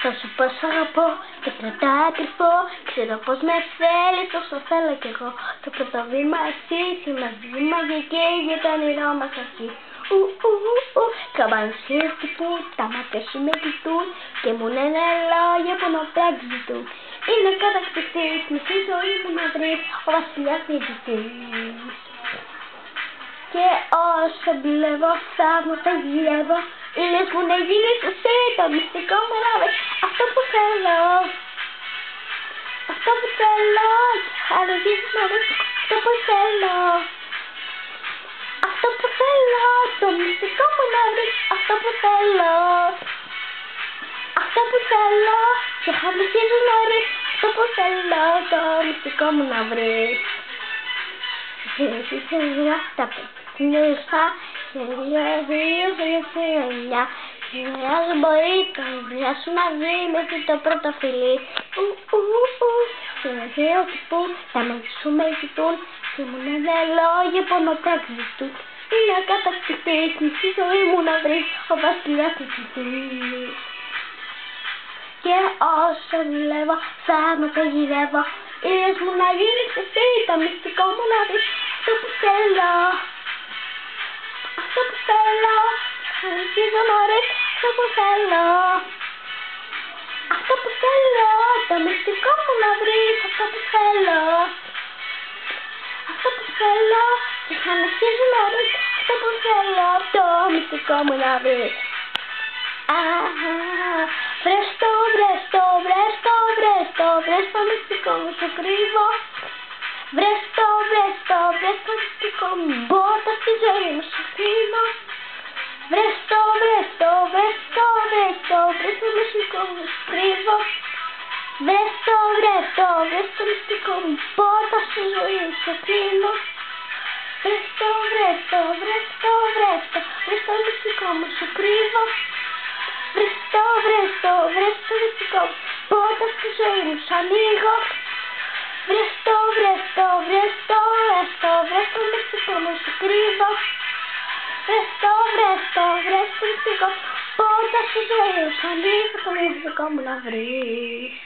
Θα σου πω σ' αγαπώ και κρατάω κρυφό. Ξέρω πως με θέλεις όσο θέλω κι εγώ. Το πρώτο βήμα εσύ, σημαντική μαγική για το όνειρό μας αρχή. Καμπάνες τύπου, τα μάτια σου με κοιτούν και μου λένε λόγια που να πράξουν. Είναι κατακτητής, μισή ζωή μου να βρεις, ο βασιλιάς νικητής. Και όσο δουλεύω, θαύματα γυρεύω. Λες μου να γίνεις εσύ, το μυστικό μου να βρεις. Αυτό που θέλω, αυτό που θέλω. Αλλά γίνεις να βρεις, αυτό που θέλω. Αυτό που θέλω, το μυστικό μου να βρεις. Αυτό που θέλω, αυτό που θέλω. Και χαμηλίζεις νωρίς, αυτό που θέλω, το μυστικό μου να βρεις. Τα παιχνίδια, σε 2-2-9. Συνεργάζει μπορεί το βιβλία σου να βρει μέχρι το πρώτο φιλί. Συνεργείο τυπού, τα μάτια σου με κοιτούν και μου λένε λόγια που να πράξουν. Είναι κατακτητής, μισή ζωή μου να βρεις, ο βασιλιάς νικητής. Και όσο δουλεύω, θαύματα γυρεύω. Λες μου να γίνεις εσύ, το μυστικό μου να βρεις. Αυτό που θέλω, αυτό που θέλω. Αρχίζω νωρίς, αυτό που θέλω. Αυτό που θέλω, το μυστικό μου να βρεις. Αυτό που θέλω, αυτό που θέλω. Και αρχίζω νωρίς, αυτό που θέλω, το μυστικό μου να βρεις. Βρες το, βρες το, βρες το, βρες το, βρες το μυστικό μου σου κρύβω. Βρες το, βρες το, βρες το μυστικό μου, μπόρτα στη ζωή μου σου κρύβω. Βρες το, βρες το, βρες το, βρες το, βρες το μυστικό μου σου κρύβω. Βρες το, βρες το, βρες το μυστικό μου, μπόρτα στη ζωή μου σου κρύβω. Βρες το, βρες το, βρες το, βρες το, βρες το μυστικό μου σου κρύβω. Βρες το, βρες το, βρες το μυστικό μου, πόρτα στη ζωή μου σ' ανοίγω. Βρες το, βρες το, βρες το, βρες το, βρες το μυστικό μου σου κρύβω. Βρες το, βρες το, βρες το μυστικό μου, πόρτα στη ζωή μου σ' ανοίγω, το μυστικό μου να βρεις.